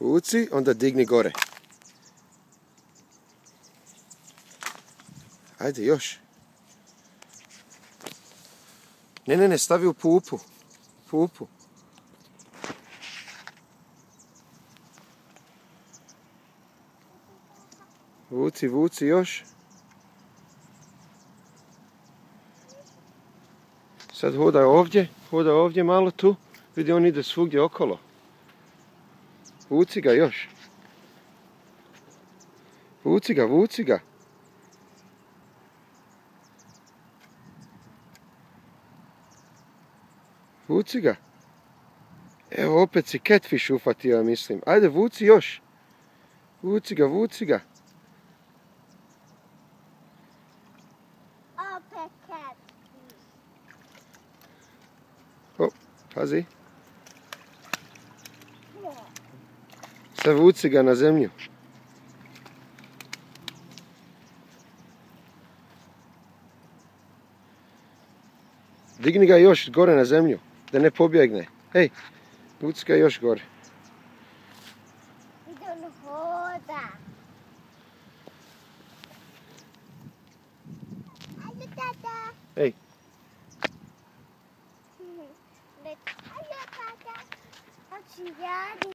Vuci, onda digni gore. Ajde, još. Ne, stavi u pupu. Pupu. Vuci, još. Sad hoda ovdje malo tu. Vidi, on ide svugdje okolo. Vuci ga još. Vuci ga. Vuci ga. Evo, opet si catfish ufatio, ja mislim. Ajde, vuci još. Vuci ga. Opet catfish. O, pazi. Sad vuci ga na zemlju. Digni ga još gore na zemlju, da ne pobjegne. Hej, vuci ga još gore. Ide on hoda. Ajde, tata. Hej. Ajde, tata. Hoću ja.